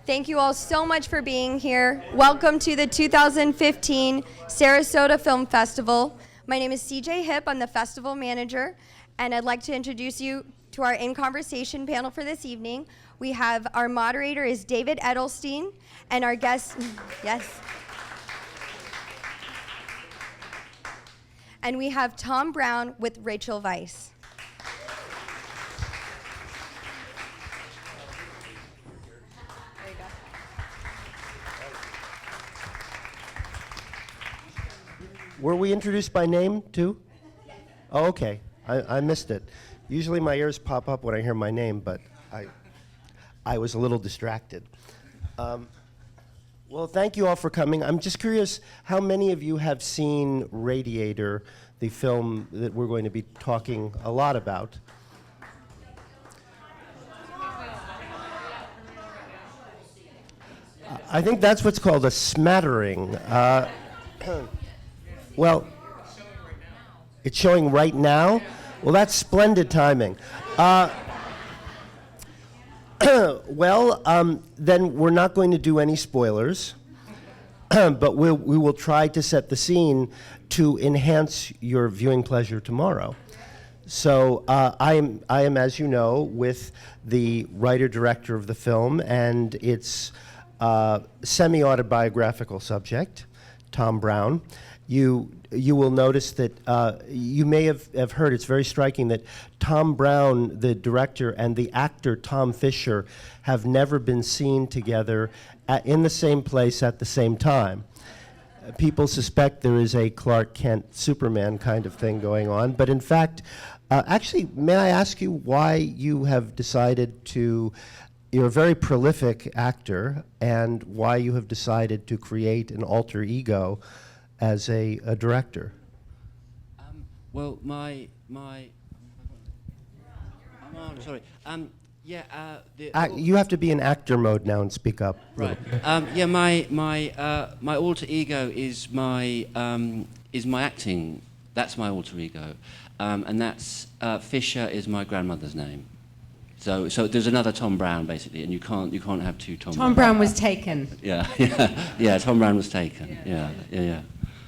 Thank you all so much for being here. Welcome to the 2015 Sarasota Film Festival. My name is CJ Hipp. I'm the festival manager, and I'd like to introduce you to our In Conversation panel for this evening. We have our moderator is David Edelstein, and our guest, yes. And we have Tom Browne with Rachel Weisz. Were we introduced by name, too? Oh, okay. I missed it. Usually my ears pop up when I hear my name, but I was a little distracted. Well, thank you all for coming. I'm just curious, how many of you have seen Radiator, the film that we're going to be talking a lot about? I think that's what's called a smattering. Well, it's showing right now? Well, that's splendid timing. Then we're not going to do any spoilers, but we will try to set the scene to enhance your viewing pleasure tomorrow. So I am, as you know, with the writer-director of the film, and its semi-autobiographical subject, Tom Browne. You will notice that you may have heard, it's very striking that Tom Browne, the director, and the actor Tom Fisher have never been seen together in the same place at the same time. People suspect there is a Clark Kent Superman kind of thing going on, but in fact, actually, may I ask you why you have decided to, you're a very prolific actor, and why you have decided to create an alter ego as a director? Well, I'm sorry. You have to be in actor mode now and speak up. Right. My alter ego is my acting. That's my alter ego, and that's Fisher is my grandmother's name. So there's another Tom Browne basically, and you can't have two Tom. Tom Browne was taken. Yeah. Tom Browne was taken. Yeah.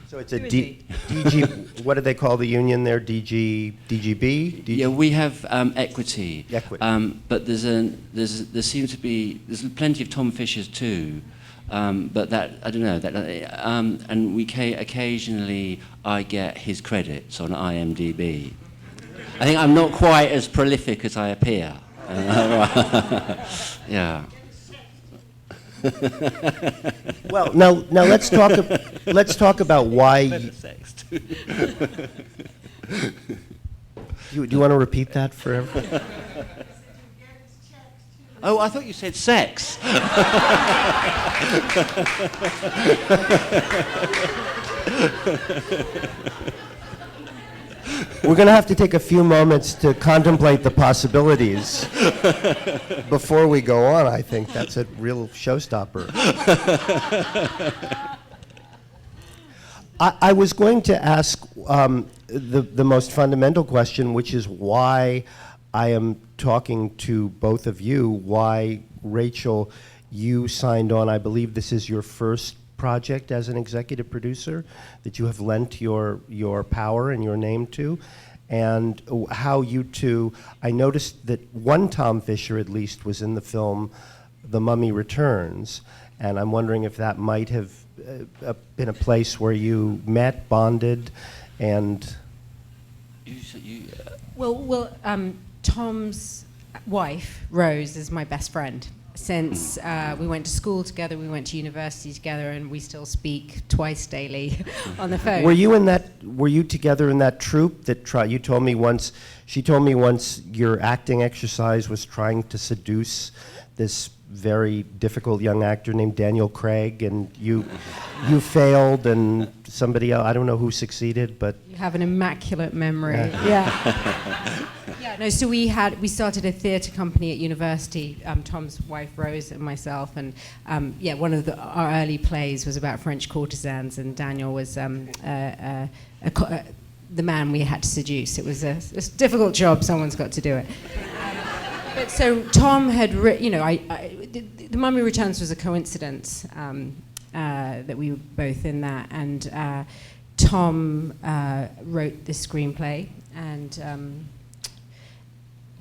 So it's a DG. What do they call the union there? DGB. Yeah, we have equity. Equity. But there seems to be plenty of Tom Fishers too. But that I don't know that. And occasionally I get his credits on IMDb. I think I'm not quite as prolific as I appear. Yeah. Well, now let's talk about why. Do you want to repeat that for everyone? Oh, I thought you said sex. We're going to have to take a few moments to contemplate the possibilities before we go on. I think that's a real showstopper. I was going to ask the most fundamental question, which is why I am talking to both of you, why, Rachel, you signed on. I believe this is your first project as an executive producer that you have lent your power and your name to, and how you two, I noticed that one Tom Fisher at least was in the film The Mummy Returns, and I'm wondering if that might have been a place where you met, bonded, and... Tom's wife, Rose, is my best friend. Since we went to school together, we went to university together, and we still speak twice daily on the phone. Were you together in that troupe that she told me once your acting exercise was trying to seduce this very difficult young actor named Daniel Craig, and you failed, and somebody else, I don't know who succeeded, but... You have an immaculate memory. Yeah. No, so we started a theatre company at university, Tom's wife Rose and myself, and one of our early plays was about French courtesans, and Daniel was the man we had to seduce. It was a difficult job, someone's got to do it. But so Tom had, the Mummy Returns was a coincidence that we were both in that, and Tom wrote this screenplay, and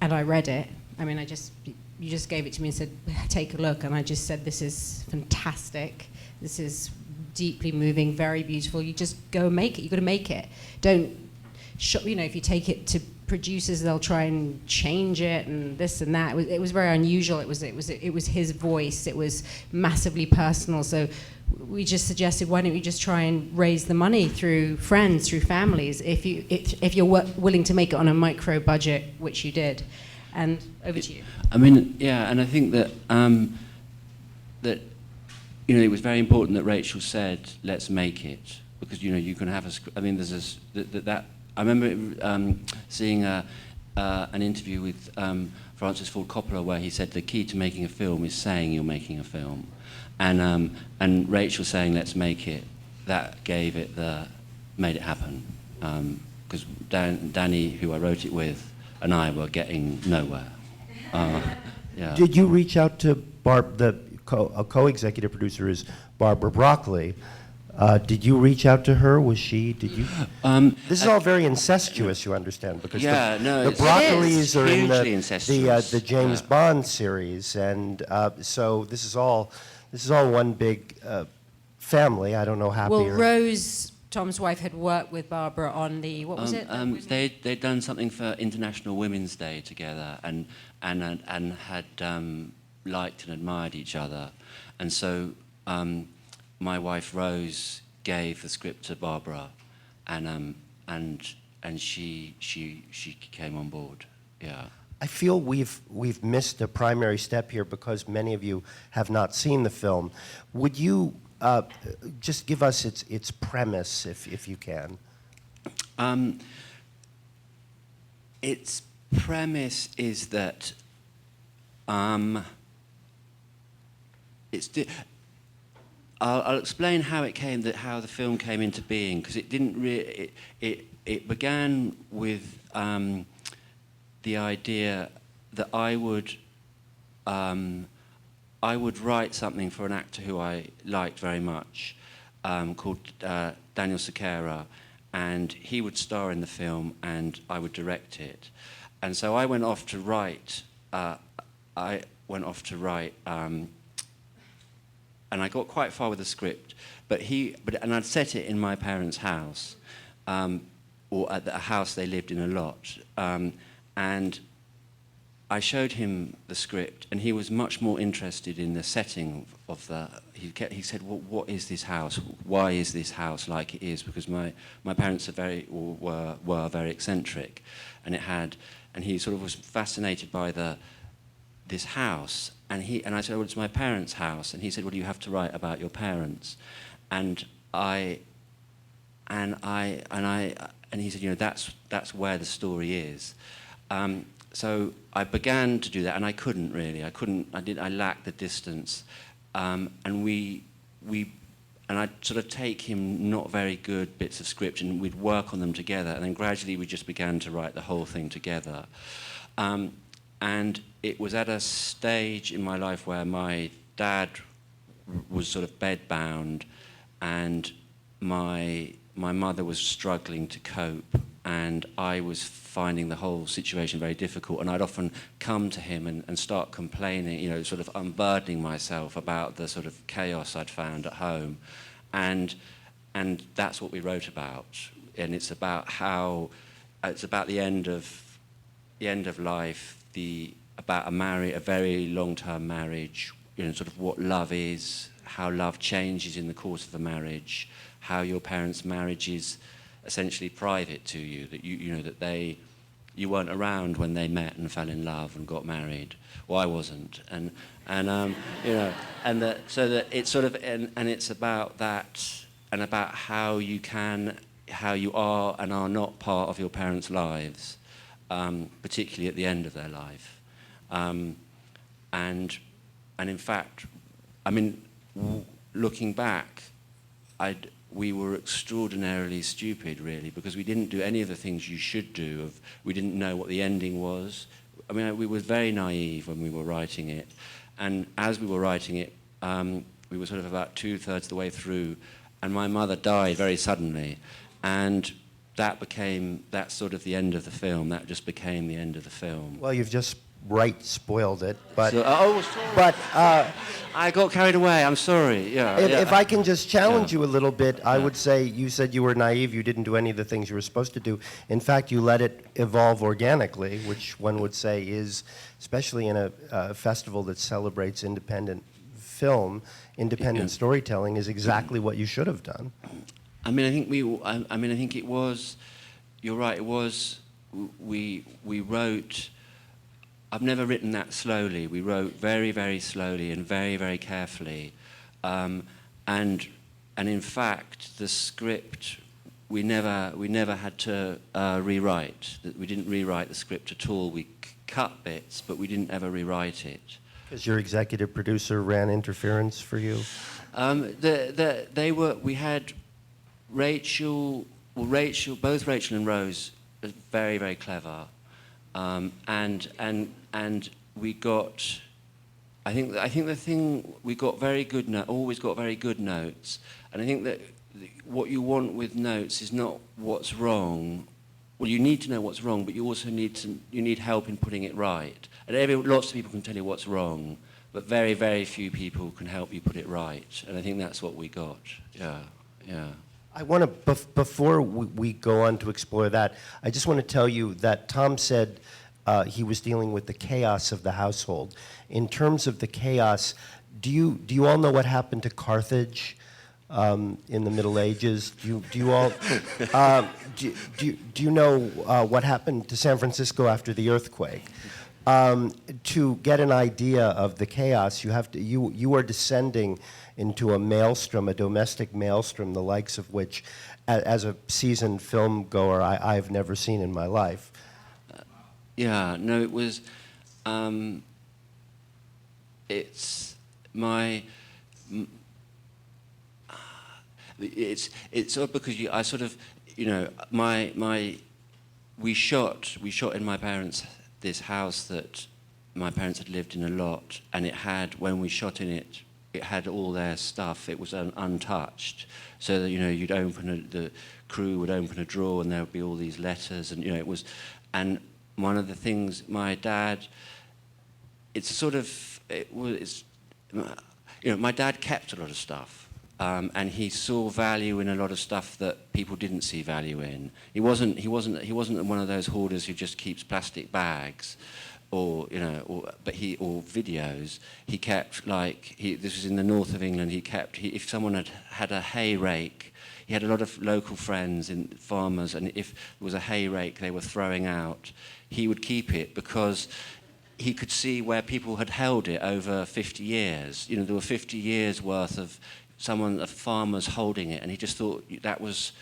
I read it. I mean, you just gave it to me and said, take a look, and I just said, this is fantastic. This is deeply moving, very beautiful. You just go make it. You've got to make it. Don't, if you take it to producers, they'll try and change it and this and that. It was very unusual. It was his voice. It was massively personal. So we just suggested, why don't you just try and raise the money through friends, through families, if you're willing to make it on a micro budget, which you did. And over to you. I mean, yeah, and I think that it was very important that Rachel said, "Let's make it," because you can have a. I mean, there's that. I remember seeing an interview with Francis Ford Coppola where he said the key to making a film is saying you're making a film, and Rachel saying let's make it, that made it happen, because Danny, who I wrote it with, and I were getting nowhere. Yeah. Did you reach out to a co-executive producer is Barbara Broccoli? Did you reach out to her? Did you? This is all very incestuous, you understand, because the Broccolis are in the James Bond series, and so this is all one big family. I don't know how. Well, Rose, Tom's wife, had worked with Barbara on the what was it? They'd done something for International Women's Day together, and had liked and admired each other, and so. My wife Rose gave the script to Barbara, and she came on board. Yeah. I feel we've missed a primary step here because many of you have not seen the film. Would you just give us its premise, if you can? Its premise is that I'll explain how the film came into being, because it didn't really. It began with the idea that I would write something for an actor who I liked very much, called Daniel Sequeira, and he would star in the film, and I would direct it, and so I went off to write. And I got quite far with the script, and I'd set it in my parents' house, or at a house they lived in a lot, and I showed him the script, and he was much more interested in the setting of the. He said, "Well, what is this house? Why is this house like it is?" Because my parents were very eccentric, and he sort of was fascinated by this house. And I said, "Well, it's my parents' house." And he said, "Well, you have to write about your parents." And he said, that's where the story is. So I began to do that, and I couldn't really. I lacked the distance. And I'd sort of take him not very good bits of script, and we'd work on them together. And then gradually we just began to write the whole thing together. And it was at a stage in my life where my dad was sort of bedbound, and my mother was struggling to cope, and I was finding the whole situation very difficult. And I'd often come to him and start complaining, sort of unburdening myself about the sort of chaos I'd found at home. And that's what we wrote about. And it's about the end of life, about a very long-term marriage, sort of what love is, how love changes in the course of a marriage, how your parents' marriage is essentially private to you, that you weren't around when they met and fell in love and got married. Well, I wasn't, and it's sort of and it's about that, and about how you are and are not part of your parents' lives. Particularly at the end of their life, and in fact, I mean, looking back, we were extraordinarily stupid, really, because we didn't do any of the things you should do. We didn't know what the ending was. I mean, we were very naive when we were writing it, and as we were writing it, we were sort of about 2/3 the way through, and my mother died very suddenly, and that's sort of the end of the film. That just became the end of the film. Well, you've just spoiled it, but So, sorry. but I got carried away. I'm sorry. Yeah. if I can just challenge Yeah. you a little bit, I Yeah. would say you said you were naive. You didn't do any of the things you were supposed to do. In fact, you let it evolve organically, which one would say is, especially in a festival that celebrates independent film, independent Yeah. storytelling is exactly what you should have done. I mean, I think it was. You're right. It was. We wrote. I've never written that slowly. We wrote very, very slowly and very, very carefully, and in fact, the script we never had to rewrite. We didn't rewrite the script at all. We cut bits, but we didn't ever rewrite it. Because your executive producer ran interference for you. We had Rachel, both Rachel and Rose are very, very clever, and we got. I think the thing we got very good always got very good notes, and I think that what you want with notes is not what's wrong. Well, you need to know what's wrong, but you also need help in putting it right. And lots of people can tell you what's wrong, but very, very few people can help you put it right. And I think that's what we got. Yeah. I want to, before we go on to explore that, I just want to tell you that Tom said he was dealing with the chaos of the household. In terms of the chaos, do you all know what happened to Carthage in the Middle Ages? Do you all do you know what happened to San Francisco after the earthquake? To get an idea of the chaos, you are descending into a maelstrom, a domestic maelstrom, the likes of which, as a seasoned film goer, I've never seen in my life. No, it was. It's my. It's sort of because I sort of, we shot in my parents' this house that my parents had lived in a lot, and it had, when we shot in it, it had all their stuff. It was untouched, so that you'd the crew would open a drawer and there would be all these letters, and it was, and one of the things my dad, my dad kept a lot of stuff. And he saw value in a lot of stuff that people didn't see value in. He wasn't one of those hoarders who just keeps plastic bags, or videos. He kept this was in the north of England. If someone had a hay rake, he had a lot of local friends and farmers, and if there was a hay rake they were throwing out, he would keep it because he could see where people had held it over 50 years. There were 50 years worth of a farmer's holding it, and he just thought there was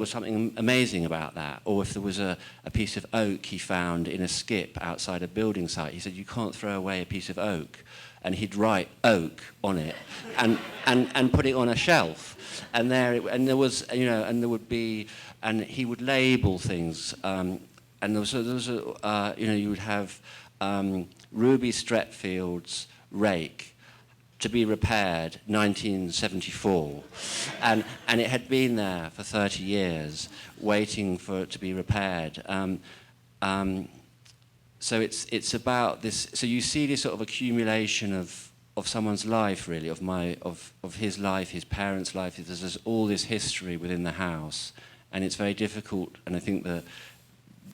something amazing about that. Or if there was a piece of oak he found in a skip outside a building site, he said, you can't throw away a piece of oak. And he'd write oak on it and put it on a shelf. And there would be, and he would label things. And you would have Ruby Stretfield's rake, to be repaired, 1974, and it had been there for 30 years, waiting for it to be repaired. So it's about this. So you see this sort of accumulation of someone's life, really, of his life, his parents' life. There's all this history within the house, and it's very difficult. And I think that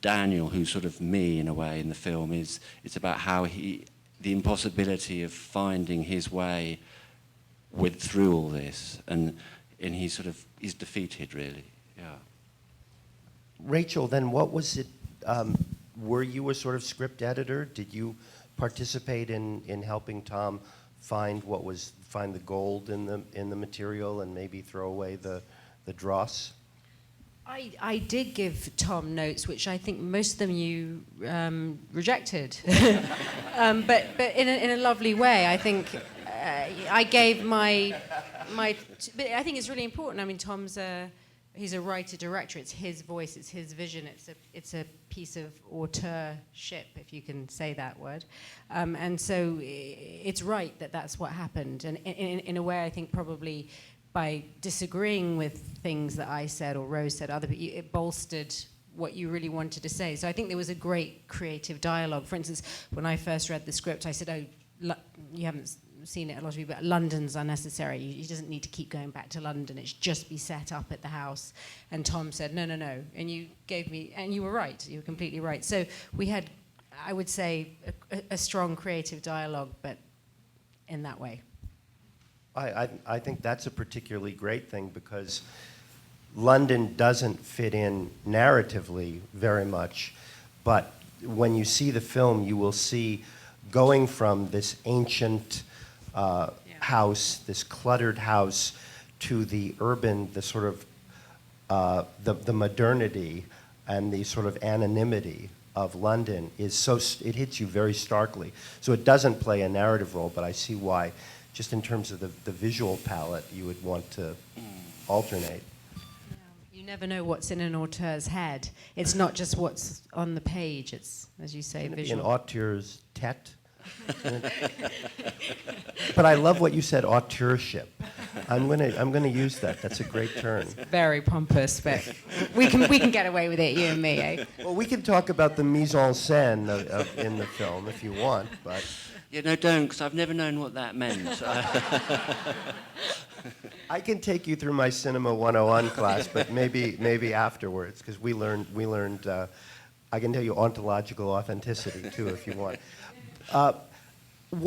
Daniel, who's sort of me in a way in the film, it's about how the impossibility of finding his way through all this, and he's defeated, really. Yeah. Rachel, then what was it? Were you a sort of script editor? Did you participate in helping Tom find the gold in the material and maybe throw away the dross? I did give Tom notes, which I think most of them you rejected, but in a lovely way. I think I gave my. But I think it's really important. I mean, Tom's a he's a writer-director. It's his voice, it's his vision. It's a piece of auteurship, if you can say that word. And so it's right that that's what happened. And in a way, I think probably by disagreeing with things that I said or Rose said, it bolstered what you really wanted to say. So I think there was a great creative dialogue. For instance, when I first read the script, I said, you haven't seen it, a lot of you, but London's unnecessary. He doesn't need to keep going back to London. It's just be set up at the house. And Tom said, no. And you gave me, and you were right. You were completely right. So we had, I would say, a strong creative dialogue, but in that way. I think that's a particularly great thing because London doesn't fit in narratively very much, but when you see the film, you will see going from this ancient house, this cluttered house, to the urban, the sort of the modernity and the sort of anonymity of London is so, it hits you very starkly. So it doesn't play a narrative role, but I see why, just in terms of the visual palette, you would want to alternate. You never know what's in an auteur's head. It's not just what's on the page. It's, as you say, visual. An auteur's tête. But I love what you said, auteurship. I'm gonna use that. That's a great term. Very pompous, but we can get away with it, you and me, eh? Well, we can talk about the mise en scène in the film if you want, but. Yeah, no, don't, because I've never known what that meant. I can take you through my Cinema 101 class, but maybe afterwards, because we learned. I can tell you ontological authenticity too, if you want. I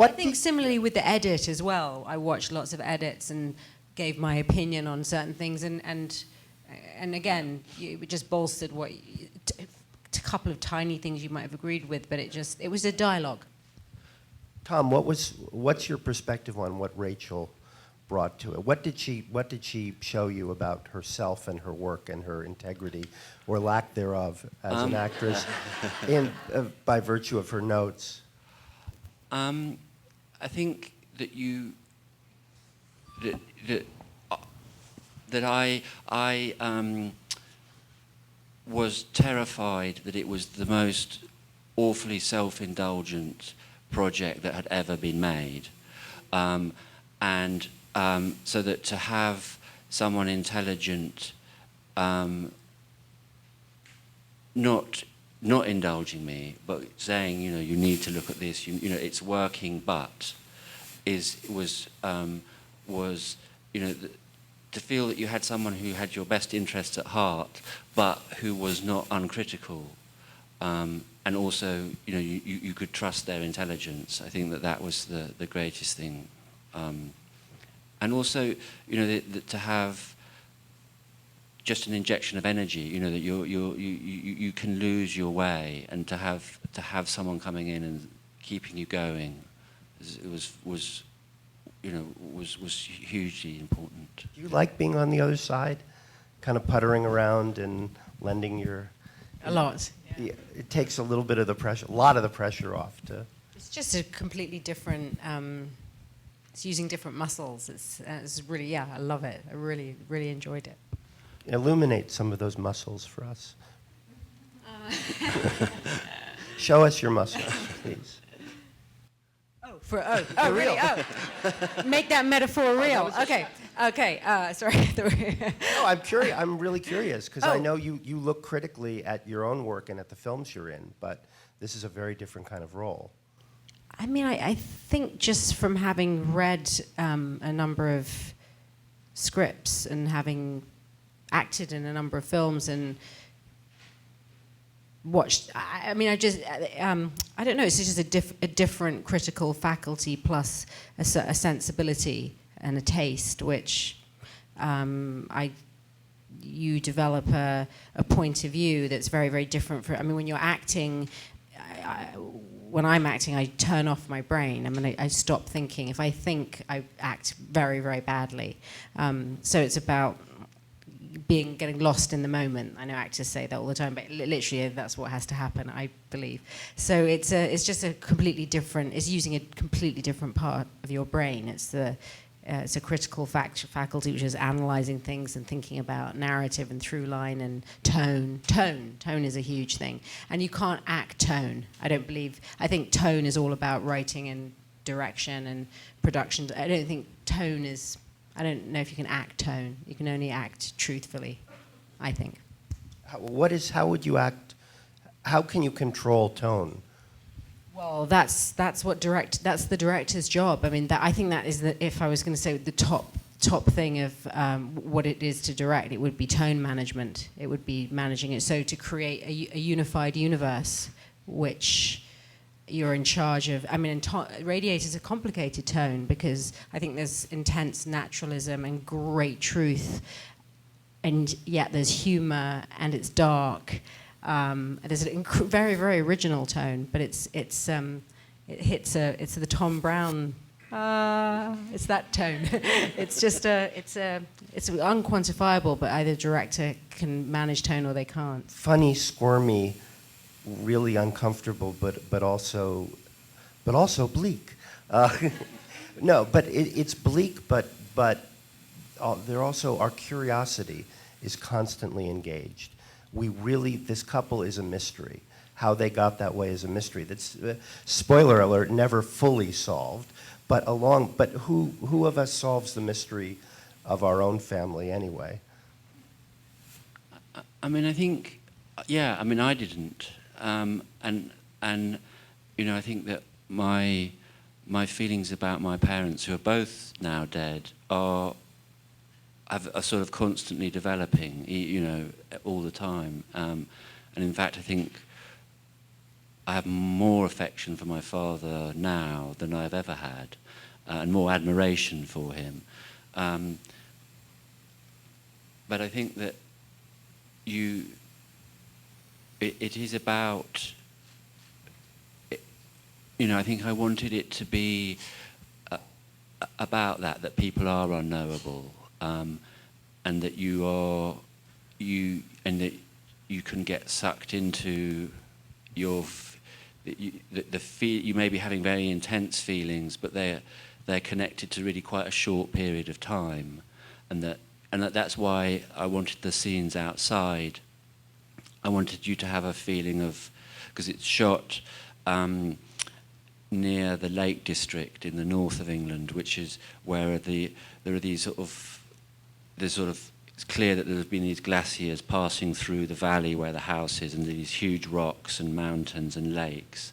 think similarly with the edit as well. I watched lots of edits and gave my opinion on certain things, and again, it just bolstered what a couple of tiny things you might have agreed with, but it was a dialogue. Tom, what's your perspective on what Rachel brought to it? What did she show you about herself and her work and her integrity, or lack thereof, as an actress, by virtue of her notes? I think that I was terrified that it was the most awfully self-indulgent project that had ever been made, and so that to have someone intelligent not indulging me, but saying, you need to look at this, it's working, but was to feel that you had someone who had your best interests at heart, but who was not uncritical. And also, you could trust their intelligence. I think that was the greatest thing. And also, to have just an injection of energy. That you can lose your way, and to have someone coming in and keeping you going, was hugely important. Do you like being on the other side, kind of puttering around and lending your? A lot. Yeah, it takes a little bit of the pressure, a lot of the pressure off. It's just a completely different. It's using different muscles. It's really, I love it. I really, really enjoyed it. Illuminate some of those muscles for us. Show us your muscles, please. Really? Oh, make that metaphor real. Okay. Sorry. No, I'm curious. I'm really curious because I know you look critically at your own work and at the films you're in, but this is a very different kind of role. I mean, I think just from having read a number of scripts and having acted in a number of films and watched, I don't know, it's just a different critical faculty plus a sensibility and a taste, which you develop a point of view that's very, very different. When you're acting, when I'm acting, I turn off my brain. I stop thinking. If I think, I act very, very badly. So it's about getting lost in the moment. I know actors say that all the time, but literally that's what has to happen, I believe. So it's just a completely different. It's using a completely different part of your brain. It's it's a critical faculty which is analyzing things and thinking about narrative and through line and tone. Tone is a huge thing. And you can't act tone, I don't believe. I think tone is all about writing and direction and production. I don't think tone is, I don't know if you can act tone. You can only act truthfully, I think. How would you act, how can you control tone? Well, that's the director's job. I mean, I think that is if I was going to say the top thing of what it is to direct, it would be tone management. It would be managing it so to create a unified universe, which you're in charge of. I mean, Radiator is a complicated tone because I think there's intense naturalism and great truth, and yet there's humor and it's dark. There's a very, very original tone, but it's the Tom Browne. It's that tone. it's unquantifiable, but either director can manage tone or they can't. Funny, squirmy, really uncomfortable, but also bleak. No, but it's bleak, but they're also, our curiosity is constantly engaged. This couple is a mystery. How they got that way is a mystery. That's spoiler alert, never fully solved. But who of us solves the mystery of our own family anyway? I mean, I think, yeah. I mean, I didn't, and I think that my feelings about my parents, who are both now dead, are sort of constantly developing, all the time. And in fact, I think I have more affection for my father now than I've ever had, and more admiration for him. But I think that it is about, I think I wanted it to be about that people are unknowable. And that you can get sucked into you may be having very intense feelings, but they're connected to really quite a short period of time, and that's why I wanted the scenes outside. I wanted you to have a feeling of, because it's shot near the Lake District in the north of England, which is where there are these it's clear that there have been these glaciers passing through the valley where the house is, and these huge rocks and mountains and lakes.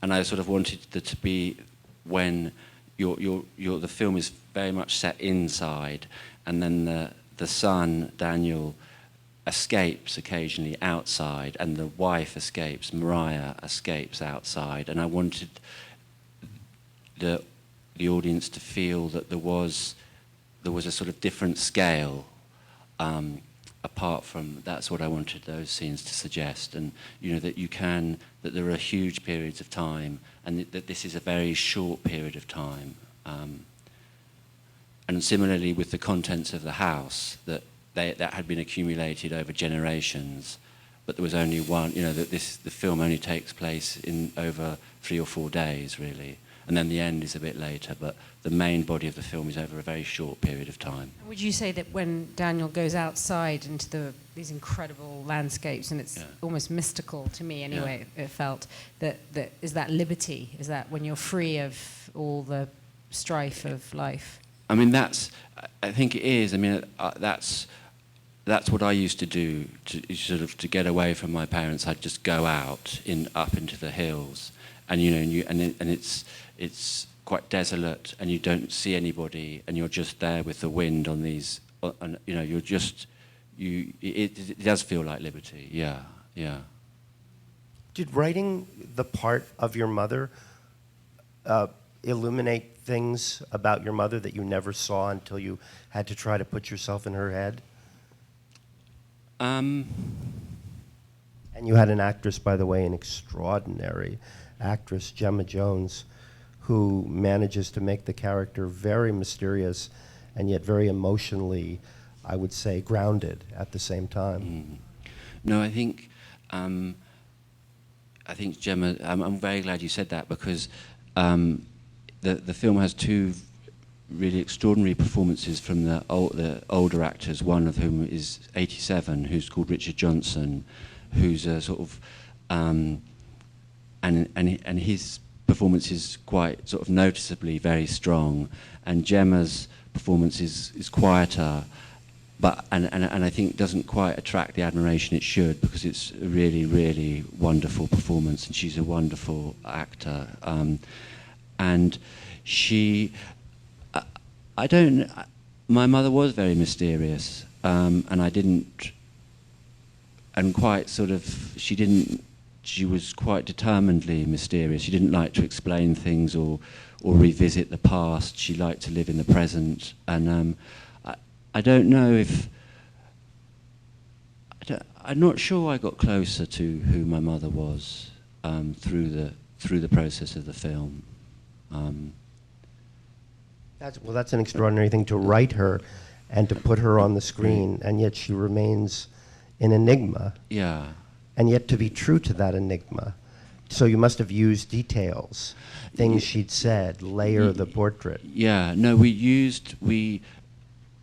And I sort of wanted there to be when the film is very much set inside, and then the son, Daniel, escapes occasionally outside, and the wife escapes, Mariah escapes outside. And I wanted the audience to feel that there was a sort of different scale, apart from, that's what I wanted those scenes to suggest, and that there are huge periods of time, and that this is a very short period of time. And similarly with the contents of the house, that had been accumulated over generations, but there was only one, that the film only takes place in over 3 or 4 days, really. And then the end is a bit later, but the main body of the film is over a very short period of time. Would you say that when Daniel goes outside into these incredible landscapes, and it's almost mystical to me anyway, it felt, that is that liberty? Is that when you're free of all the strife of life? I mean, I think it is. I mean, that's what I used to do to get away from my parents. I'd just go out up into the hills, and it's quite desolate, and you don't see anybody, and you're just there with the wind on these, and it does feel like liberty. Yeah. Did writing the part of your mother illuminate things about your mother that you never saw until you had to try to put yourself in her head? And you had an actress, by the way, an extraordinary actress, Gemma Jones, who manages to make the character very mysterious and yet very emotionally, I would say, grounded at the same time. No, I think Gemma, I'm very glad you said that, because the film has two really extraordinary performances from the older actors, one of whom is 87, who's called Richard Johnson, who's a sort of, and his performance is quite sort of noticeably very strong, and Gemma's performance is quieter, but and I think doesn't quite attract the admiration it should, because it's a really, really wonderful performance, and she's a wonderful actor, and she, my mother was very mysterious, and I didn't, and quite sort of, she was quite determinedly mysterious. She didn't like to explain things or revisit the past. She liked to live in the present, and I don't know if, I'm not sure I got closer to who my mother was through the process of the film. That's an extraordinary thing, to write her and to put her on the screen, and yet she remains an enigma. Yeah. And yet to be true to that enigma. So you must have used details, things she'd said, layer the portrait. Yeah, no,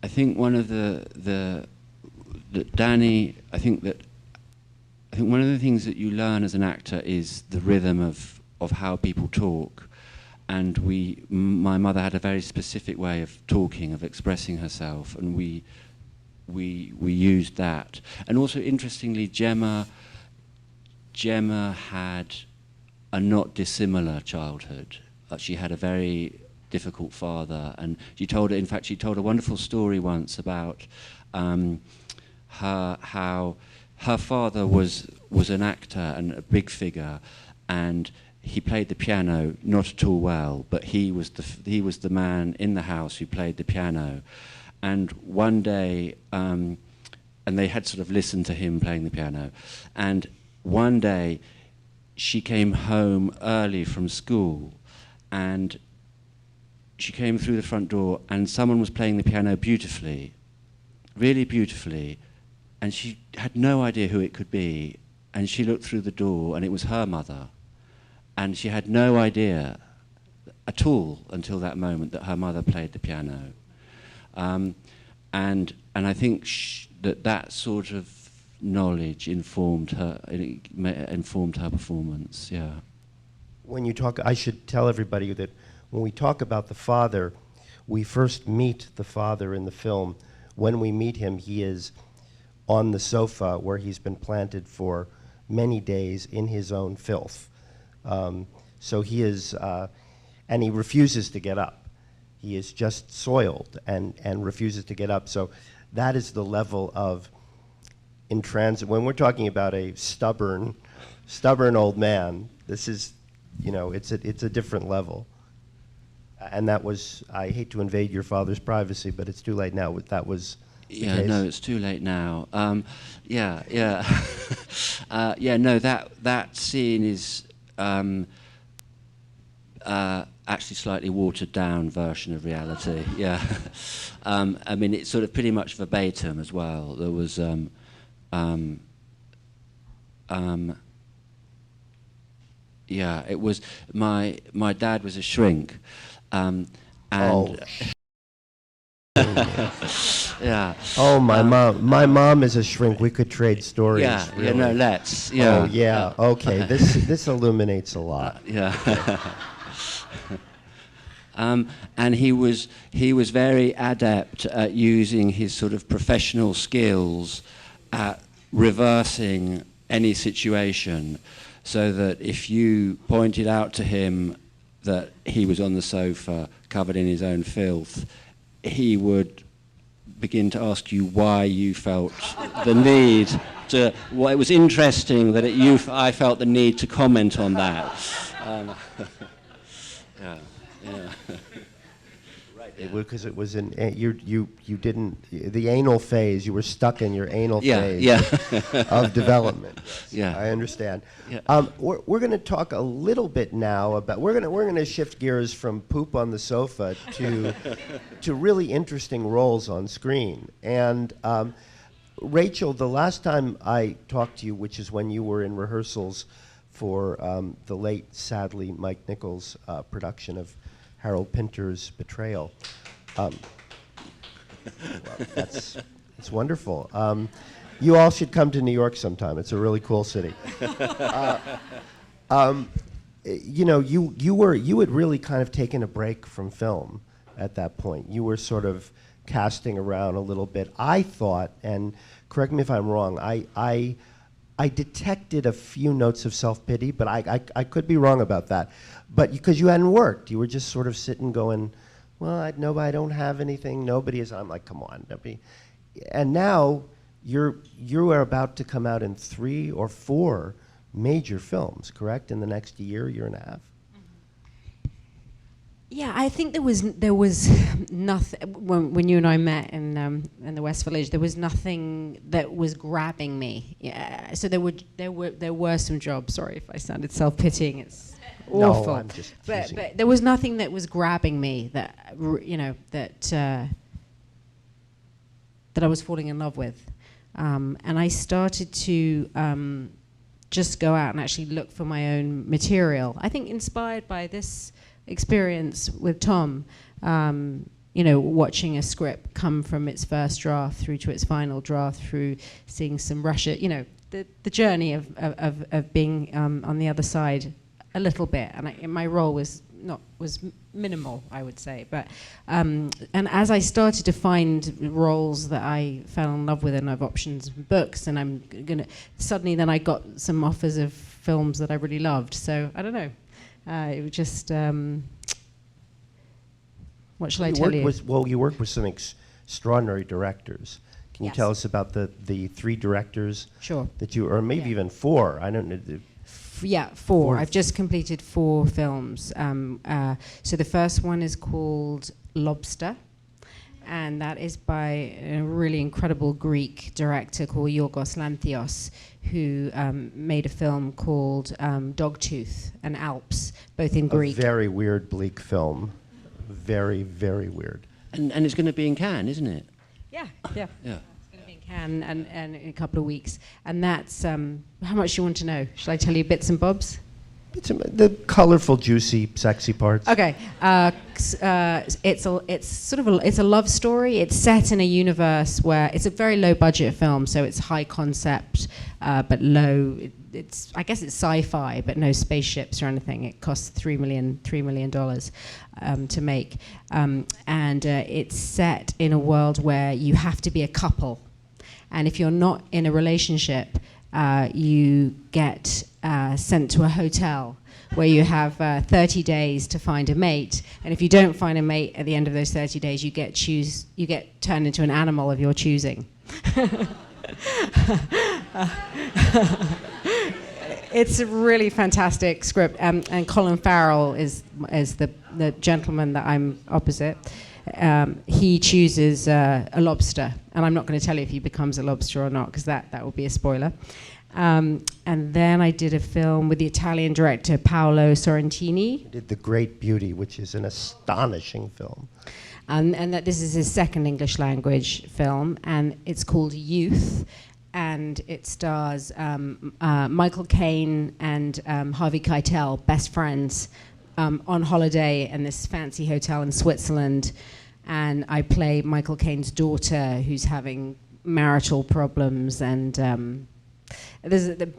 I think one of Danny, I think one of the things that you learn as an actor is the rhythm of how people talk. And my mother had a very specific way of talking, of expressing herself, and we used that. And also, interestingly, Gemma had a not dissimilar childhood. She had a very difficult father, and she told a wonderful story once about how her father was an actor and a big figure, and he played the piano not at all well, but he was the man in the house who played the piano. And one day, and they had sort of listened to him playing the piano, and one day she came home early from school, and she came through the front door, and someone was playing the piano beautifully, really beautifully, and she had no idea who it could be, and she looked through the door, and it was her mother. And she had no idea at all until that moment that her mother played the piano. And I think that sort of knowledge informed her performance, yeah. When you talk, I should tell everybody that when we talk about the father, we first meet the father in the film. When we meet him, he is on the sofa where he's been planted for many days in his own filth. So he is, and he refuses to get up. He is just soiled and refuses to get up. So that is the level of in transit. When we're talking about a stubborn old man, this is, it's a different level. And that was, I hate to invade your father's privacy, but it's too late now. That was the case. No, it's too late now. Yeah. No, that scene is actually slightly watered down version of reality. Yeah. I mean, it's sort of pretty much verbatim as well. There was it was my dad was a shrink, and yeah. Oh, my mom is a shrink. We could trade stories. Yeah, really. no, let's. Yeah. Oh, yeah. Okay, this illuminates a lot. Yeah. And he was very adept at using his sort of professional skills at reversing any situation, so that if you pointed out to him that he was on the sofa covered in his own filth, he would begin to ask you why you felt the need to. Well, it was interesting that I felt the need to comment on that. Yeah. Right, because it was you didn't, the anal phase. You were stuck in your anal phase of development. Yeah, I understand. Yeah. We're going to talk a little bit now about we're going to shift gears from poop on the sofa to really interesting roles on screen. And Rachel, the last time I talked to you, which is when you were in rehearsals for the late, sadly, Mike Nichols' production of Harold Pinter's Betrayal, Well, it's wonderful. You all should come to New York sometime. It's a really cool city. You know, you had really kind of taken a break from film at that point. You were sort of casting around a little bit. I thought, and correct me if I'm wrong, I detected a few notes of self-pity, but I could be wrong about that. But because you hadn't worked, you were just sort of sitting going, well, I don't have anything, nobody is, I'm like, come on, nobody. And now you are about to come out in 3 or 4 major films, correct? In the next year and a half? Yeah, I think there was nothing when you and I met in the West Village. There was nothing that was grabbing me. Yeah, so there were some jobs. Sorry if I sounded self-pitying. It's awful. No, I'm just teasing. But there was nothing that was grabbing me that that I was falling in love with, and I started to just go out and actually look for my own material. I think inspired by this experience with Tom, watching a script come from its first draft through to its final draft, through seeing some Russia, the journey of being on the other side a little bit. And my role was minimal, I would say. But and as I started to find roles that I fell in love with and have options and books, and suddenly then I got some offers of films that I really loved. So I don't know. It was just, what shall I tell you? You worked with some extraordinary directors. Can you tell us about the 3 directors? Sure. That you, or maybe even 4, I don't know. Yeah, 4. I've just completed 4 films. So the first one is called Lobster, and that is by a really incredible Greek director called Yorgos Lanthimos, who made a film called Dogtooth and Alps, both in Greek. A very weird, bleak film. Very, very weird. And it's going to be in Cannes, isn't it? Yeah. Yeah. It's going to be in Cannes and in a couple of weeks. And that's, how much do you want to know? Shall I tell you bits and bobs? The colorful, juicy, sexy parts. Okay, it's a love story. It's set in a universe where it's a very low budget film, so it's high concept, but low. I guess it's sci-fi, but no spaceships or anything. It costs $3 million to make, and it's set in a world where you have to be a couple, and if you're not in a relationship, you get sent to a hotel where you have 30 days to find a mate, and if you don't find a mate at the end of those 30 days, you get turned into an animal of your choosing. It's a really fantastic script, and Colin Farrell is the gentleman that I'm opposite. He chooses a lobster, and I'm not going to tell you if he becomes a lobster or not, because that would be a spoiler. And then I did a film with the Italian director Paolo Sorrentini. He did The Great Beauty, which is an astonishing film. And that this is his second English language film, and it's called Youth, and it stars Michael Caine and Harvey Keitel, best friends, on holiday in this fancy hotel in Switzerland, and I play Michael Caine's daughter who's having marital problems, and there's the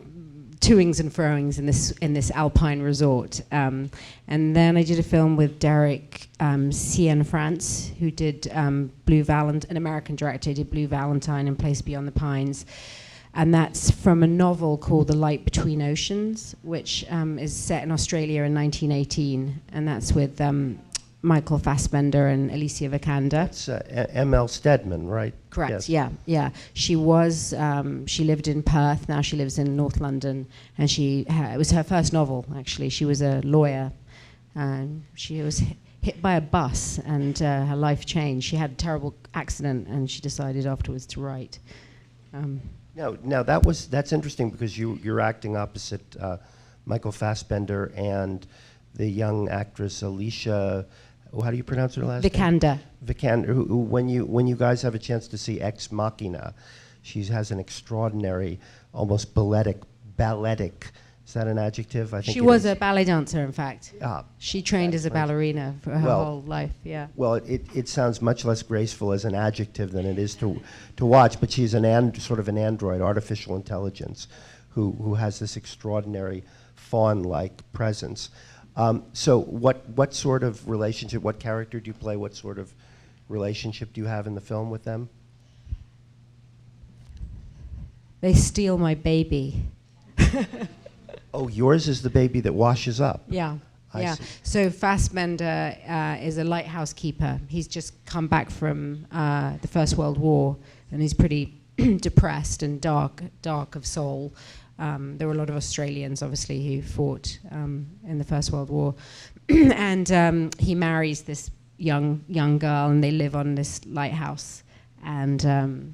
toings and froings in this alpine resort, and then I did a film with Derek Cianfrance, who did Blue Valentine, an American director, did Blue Valentine and Place Beyond the Pines, and that's from a novel called The Light Between Oceans, which is set in Australia in 1918, and that's with Michael Fassbender and Alicia Vikander. That's M.L. Stedman, right? Correct. Yes. Yeah. She lived in Perth. Now she lives in North London, and it was her first novel. Actually, she was a lawyer, and she was hit by a bus, and her life changed. She had a terrible accident, and she decided afterwards to write. Now that's interesting, because you're acting opposite Michael Fassbender and the young actress Alicia. How do you pronounce her last name? Vikander. Who when you guys have a chance to see Ex Machina, she has an extraordinary, almost balletic Is that an adjective? I think She it was is. a ballet dancer, in fact. Ah, She trained as a excellent. ballerina for her Well- whole life, yeah. Well, it sounds much less graceful as an adjective than it is to watch, but she's sort of an android, artificial intelligence, who has this extraordinary fawn-like presence. So what sort of relationship, what character do you play, what sort of relationship do you have in the film with them? They steal my baby. Oh, yours is the baby that washes up. Yeah. I Yeah. see. So Fassbender is a lighthouse keeper. He's just come back from the First World War, and he's pretty depressed and dark of soul. There were a lot of Australians, obviously, who fought in the First World War, and he marries this young girl, and they live on this lighthouse, and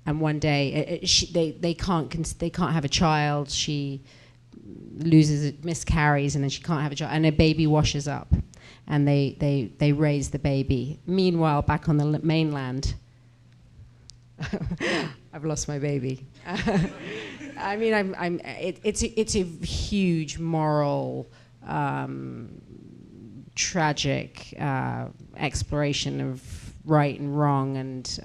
one day they can't have a child. She miscarries, and then she can't have a child, and a baby washes up, and they raise the baby. Meanwhile, back on the mainland, I've lost my baby. I mean, it's a huge moral, tragic exploration of right and wrong, and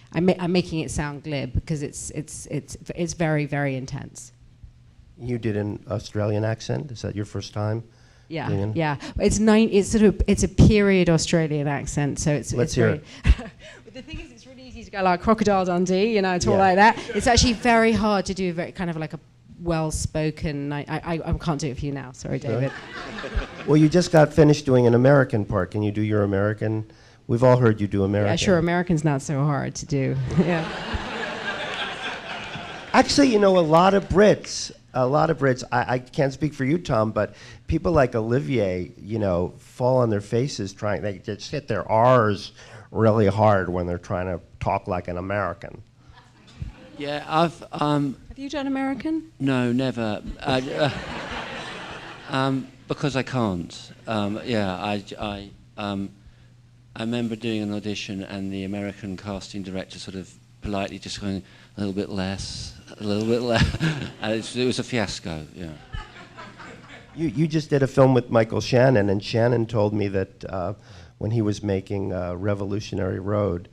I'm making it sound glib because it's very, very intense. You did an Australian accent? Is that your first time? Yeah, doing it? yeah. It's a period Australian accent, so it's. Let's hear it. But the thing is, it's really easy to go like Crocodile Dundee, talk Yeah. like that. It's actually very hard to do a very kind of like a well-spoken. I can't do it for you now. Sorry, David. Well, you just got finished doing an American part. Can you do your American? We've all heard you do American. Yeah, sure. American's not so hard to do. Yeah. Actually, a lot of Brits, I can't speak for you, Tom, but people like Olivier, fall on their faces they just hit their R's really hard when they're trying to talk like an American. Yeah, I've Have you done American? no, never. Because I can't. I remember doing an audition, and the American casting director sort of politely just going a little bit less, and it was a fiasco. Yeah. You just did a film with Michael Shannon, and Shannon told me that when he was making Revolutionary Road,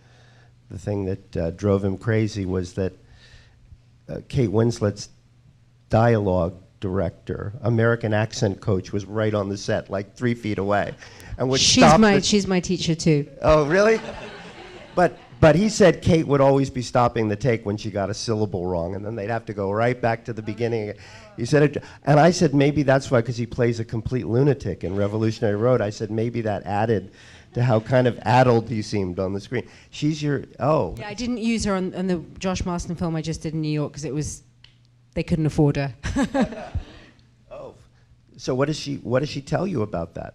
the thing that drove him crazy was that Kate Winslet's dialogue director, American accent coach, was right on the set, like 3 feet away, and would stop. She's my teacher too. Oh, really? But he said Kate would always be stopping the take when she got a syllable wrong, and then they'd have to go right back to the beginning. He said it, and I said maybe that's why, because he plays a complete lunatic in Revolutionary Road. I said maybe that added to how kind of addled he seemed on the screen. She's your Yeah, I didn't use her on the Josh Marston film I just did in New York because they couldn't afford her. Oh, so what does she tell you about that?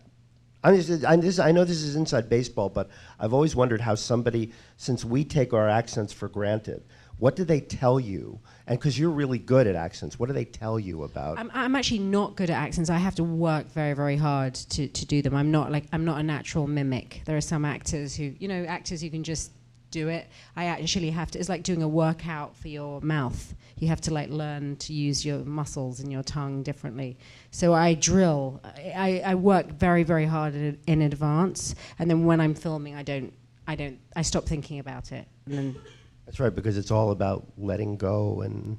I know this is inside baseball, but I've always wondered how somebody, since we take our accents for granted, what do they tell you? And because you're really good at accents, what do they tell you about? I'm actually not good at accents. I have to work very, very hard to do them. I'm not a natural mimic. There are some actors who can just do it. I actually have to. It's like doing a workout for your mouth. You have to learn to use your muscles and your tongue differently. So I drill. I work very, very hard in advance, and then when I'm filming, I stop thinking about it, and then. That's right, because it's all about letting go and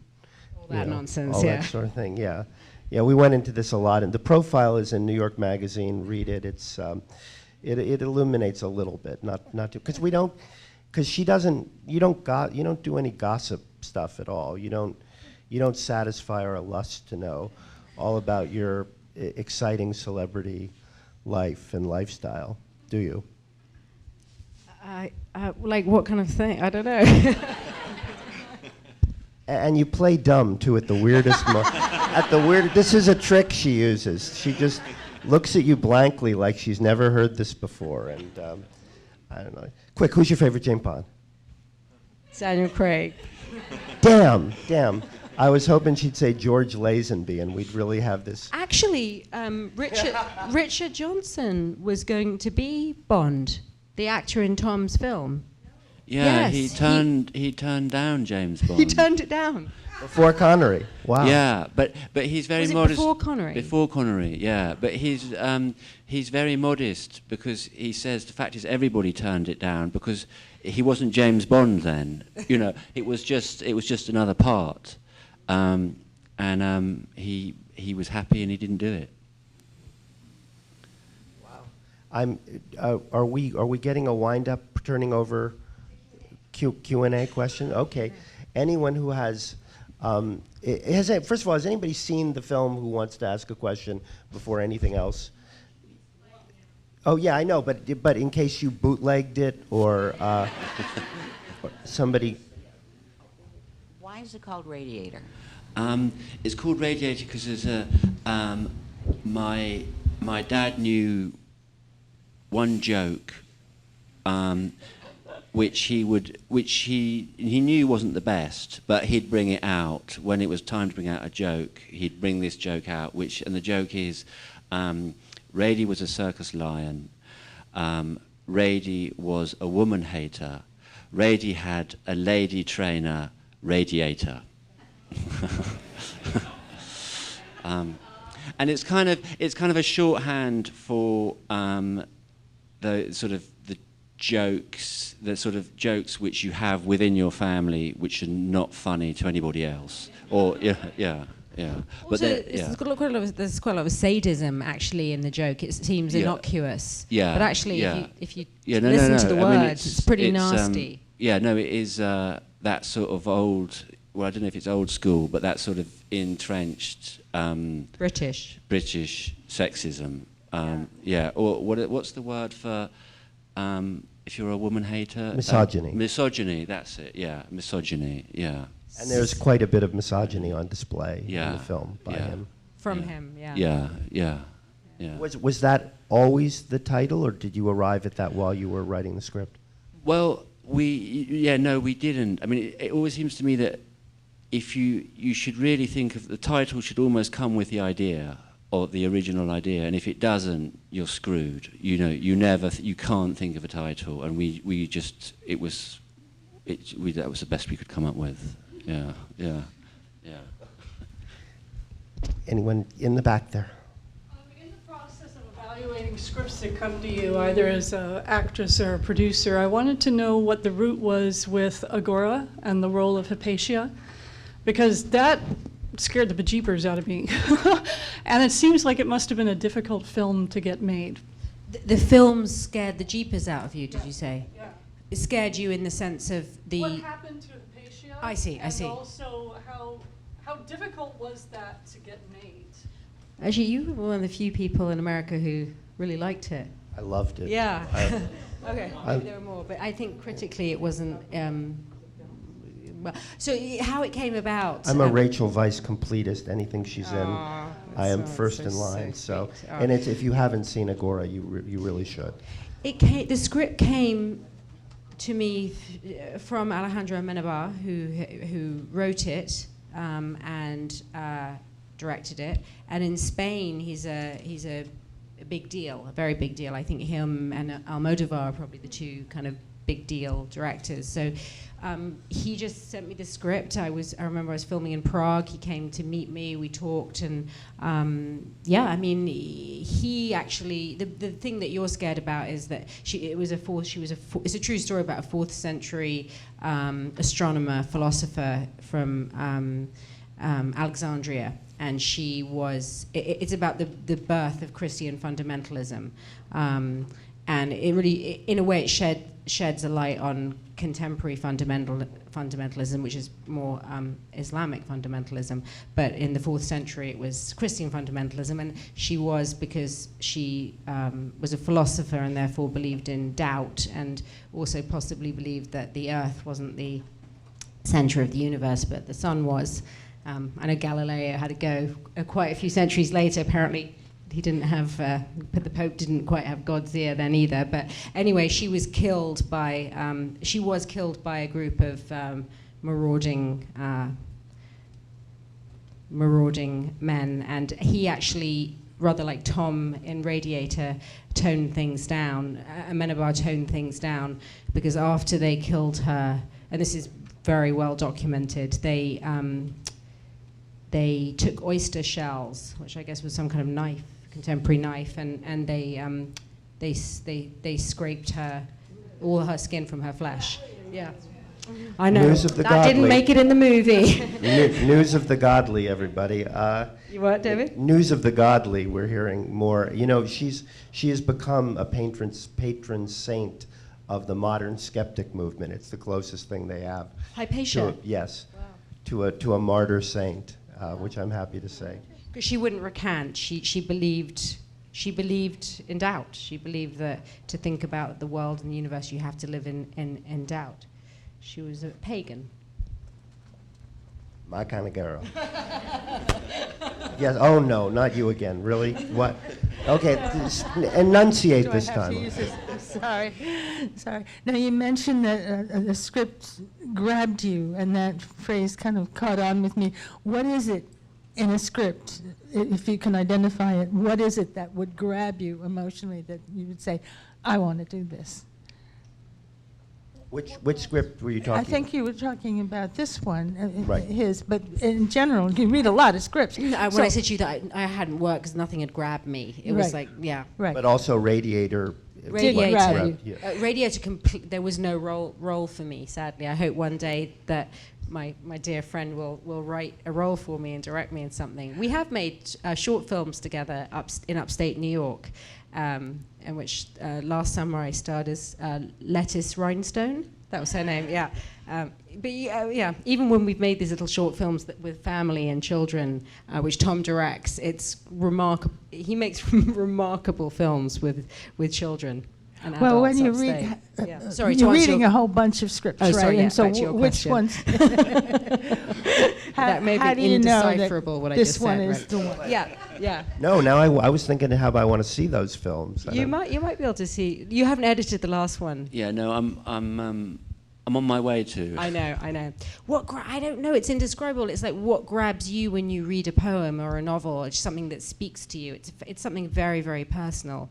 All that nonsense, all yeah. that sort of thing. Yeah, yeah. We went into this a lot, and the profile is in New York Magazine. Read it. It's it illuminates a little bit, not because we don't, because she doesn't. You don't do any gossip stuff at all. You don't satisfy our lust to know all about your exciting celebrity life and lifestyle, do you? Like what kind of thing? I don't know. And you play dumb too at the weirdest This is a trick she uses. She just looks at you blankly like she's never heard this before. And I don't know. Quick, who's your favorite James Bond? Daniel Craig. Damn. I was hoping she'd say George Lazenby, and we'd really have this. Actually, Richard Johnson was going to be Bond, the actor in Tom's film. Yeah, Yes, he turned down James Bond. He turned it down. Before Connery. Wow. Yeah, but he's very Was it modest. before Connery? Before Connery, yeah. But he's very modest because he says the fact is everybody turned it down because he wasn't James Bond then. You know, it was just another part, and he was happy and he didn't do it. Are we getting a wind up turning over Q&A question? Okay. Anyone who has first of all, has anybody seen the film who wants to ask a question before anything else? Oh yeah, I know, but in case you bootlegged it or somebody. Why is it called Radiator? It's called Radiator because there's my dad knew one joke, which he knew wasn't the best, but he'd bring it out when it was time to bring out a joke. He'd bring this joke out, and the joke is, Rady was a circus lion. Rady was a woman hater. Rady had a lady trainer, Radiator. And it's kind of a shorthand for the sort of jokes which you have within your family which are not funny to anybody else. Or yeah. But there's quite a lot of sadism actually in the joke. It seems innocuous. Yeah. But actually, yeah. if you no, listen to the I mean, words, it's pretty nasty. It is that sort of old. Well, I don't know if it's old school, but that sort of entrenched British sexism. Or what's the word for if you're a woman hater? Misogyny. Misogyny. That's it. Yeah, misogyny. Yeah. And there's quite a bit of misogyny on display in Yeah. the film by him. From him. Yeah. Was that always the title, or did you arrive at that while you were writing the script? Well, we didn't. I mean, it always seems to me that if you should really think of the title should almost come with the idea or the original idea, and if it doesn't, you're screwed. You know, you can't think of a title, and that was the best we could come up with. Yeah. Anyone in the back there? In the process of evaluating scripts that come to you, either as an actress or a producer, I wanted to know what the route was with Agora and the role of Hypatia, because that scared the bejeepers out of me. And it seems like it must have been a difficult film to get made. The film scared the jeepers out of you, did you say? Yeah. It scared you in the sense of the... What happened to Hypatia? I see. And also, how difficult was that to get made? Actually, you were one of the few people in America who really liked it. I loved it. Yeah. Okay, maybe there were more, but I think critically it wasn't... well, so how it came about... I'm a Rachel Weisz completist. Anything she's in, I am first in line. So, and if you haven't seen Agora, you really should. The script came to me from Alejandro Amenabar, who wrote it and directed it. And in Spain, he's a big deal, a very big deal. I think him and Almodovar are probably the two kind of big deal directors. So he just sent me the script. I remember I was filming in Prague. He came to meet me. We talked, and I mean, he actually the thing that you're scared about is that it's a true story about a 4th century astronomer, philosopher from Alexandria, and she was. It's about the birth of Christian fundamentalism, and it really, in a way, it sheds a light on contemporary fundamentalism, which is more Islamic fundamentalism. But in the 4th century, it was Christian fundamentalism, and she was, because she was a philosopher and therefore believed in doubt, and also possibly believed that the Earth wasn't the center of the universe, but the sun was. I know Galileo had to go quite a few centuries later, apparently. He didn't have, but the Pope didn't quite have God's ear then either. But anyway, she was killed by a group of marauding men, and he actually rather like Tom in Radiator, toned things down. Amenabar toned things down because after they killed her, and this is very well documented, they took oyster shells, which I guess was some kind of knife, contemporary knife, and they scraped all her skin from her flesh. Yeah. I know. News of the that godly. didn't make it in the movie. News of the godly, everybody. You what, David? News of the godly. We're hearing more. You know, she has become a patron saint of the modern skeptic movement. It's the closest thing they have. Hypatia. Yes. Wow. To a martyr saint, which I'm happy to say. Because she wouldn't recant. She believed in doubt. She believed that to think about the world and the universe, you have to live in doubt. She was a pagan. My kind of girl. Yes. Oh no, not you again. Really? What? Okay. Enunciate this time. Sorry. Now you mentioned that the script grabbed you, and that phrase kind of caught on with me. What is it in a script, if you can identify it? What is it that would grab you emotionally that you would say, "I want to do this"? Which script were you talking I think you were talking about this one, Right. his, but in general, you read a lot of scripts. When I said to you that I hadn't worked because nothing had grabbed me, it was Right. like, yeah. Right. But also Radiator. Did grab you. Yeah. Radiator, there was no role for me, sadly. I hope one day that my dear friend will write a role for me and direct me in something. We have made short films together in upstate New York, in which last summer I starred as Lettuce Rhinestone. That was her name, yeah. Yeah, even when we've made these little short films with family and children, which Tom directs, it's remarkable. He makes remarkable films with children and Well, adults when you upstate. read, Yeah. Sorry, to you're answer reading your- a whole bunch of scripts, Oh, right? sorry, yeah, and so back to your which question. ones? That may be how do you know that indecipherable, what I this just one said, is right? the one? Yeah. No, now I was thinking how I want to see those films. You might be able to see. You haven't edited the last one. Yeah, no, I'm on my way to. I know. I don't know. It's indescribable. It's like what grabs you when you read a poem or a novel. It's something that speaks to you. It's something very, very personal.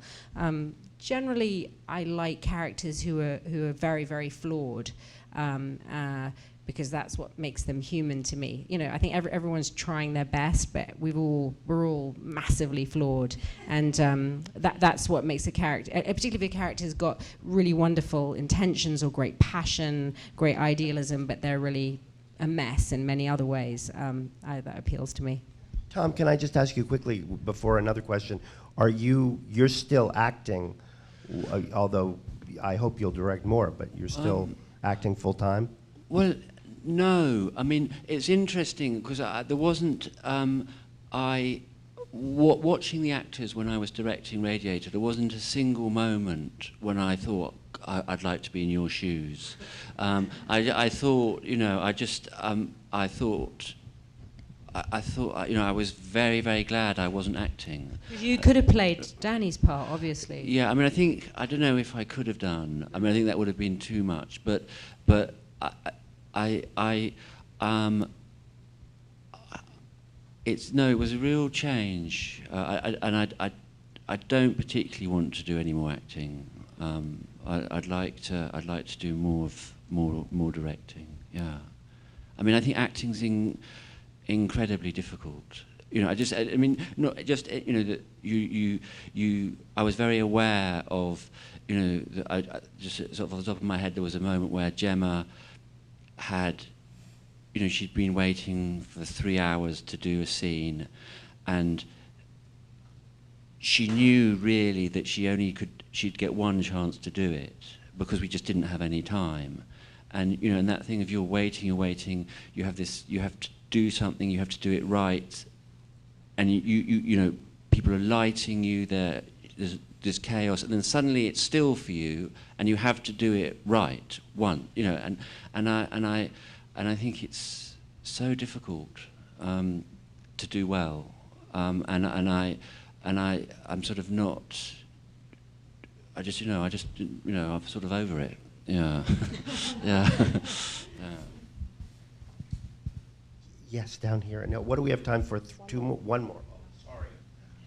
Generally, I like characters who are very, very flawed. Because that's what makes them human to me. You know, I think everyone's trying their best, but we're all massively flawed, and that's what makes a character. Particularly if a character's got really wonderful intentions or great passion, great idealism, but they're really a mess in many other ways. That appeals to me. Tom, can I just ask you quickly before another question? You're still acting, although I hope you'll direct more, but you're still acting full time? Well, no. I mean, it's interesting because there wasn't. Watching the actors when I was directing Radiator, there wasn't a single moment when I thought I'd like to be in your shoes. I thought, you know, I thought, you know, I was very, very glad I wasn't acting. You could have played Danny's part, obviously. Yeah, I mean, I don't know if I could have done. I mean, I think that would have been too much. But it was a real change, I don't particularly want to do any more acting. I'd like to do more directing. Yeah, I mean, I think acting's incredibly difficult. You know, I was very aware of, you know, just sort of off the top of my head, there was a moment where Gemma had, you know, she'd been waiting for 3 hours to do a scene, and she knew really that she'd get one chance to do it because we just didn't have any time. And, you know, and that thing of you're waiting, you have to do something, you have to do it right, and you know, people are lighting you, there's chaos, and then suddenly it's still for you, and you have to do it right you know, and I think it's so difficult to do well, and I'm sort of not. I'm sort of over it. Yeah, yeah. Yes, down here. No, what do we have time for? One more. Oh, sorry.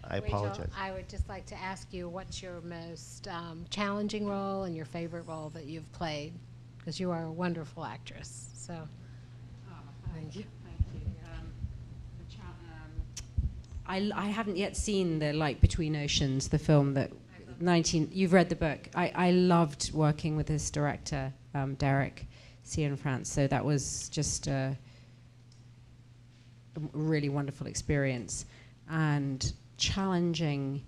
I Rachel, apologize. I would just like to ask you, what's your most challenging role and your favorite role that you've played? Because you are a wonderful actress. So, thank you. Thank you. I haven't yet seen The Light Between Oceans, the film that you've read the book. I loved working with this director, Derek France. So that was just a really wonderful experience. And challenging.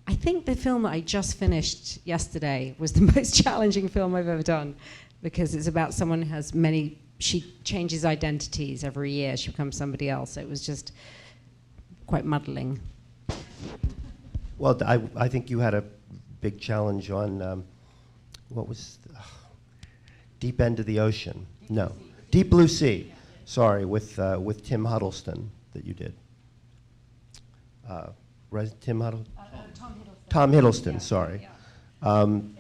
I think the film that I just finished yesterday was the most challenging film I've ever done, because it's about someone who has she changes identities every year. She becomes somebody else. So it was just quite muddling. Well, I think you had a big challenge on, what was, Deep End of the Ocean. No, Deep Blue Sea. Sorry, with Tim Huddleston that you did. Tim Huddleston? Tom Hiddleston, sorry. And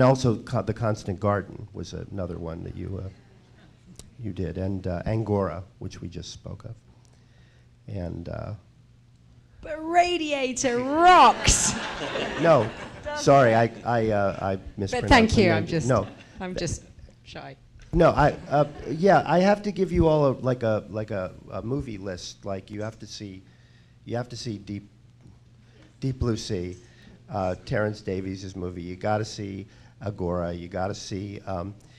also The Constant Garden was another one that you did, and Angora, which we just spoke of. And But Radiator rocks. no, sorry, I mispronounced. But thank you. No, I'm just shy. no, yeah, I have to give you all a movie list. Like you have to see Deep Blue Sea, Terrence Davies' movie. You got to see Agora. You got to see.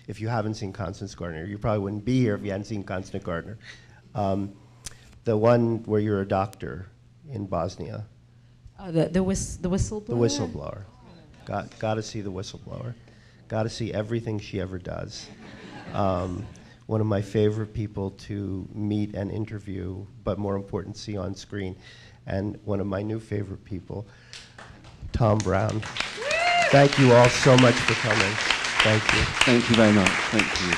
If you haven't seen Constance Gardner, you probably wouldn't be here if you hadn't seen Constance Gardner. The one where you're a doctor in Bosnia. Oh, the whistleblower. The Whistleblower. Got to see The Whistleblower. Got to see everything she ever does. One of my favorite people to meet and interview, but more important, see on screen. And one of my new favorite people, Tom Browne. Thank you all so much for coming. Thank you. Thank you very much. Thank you.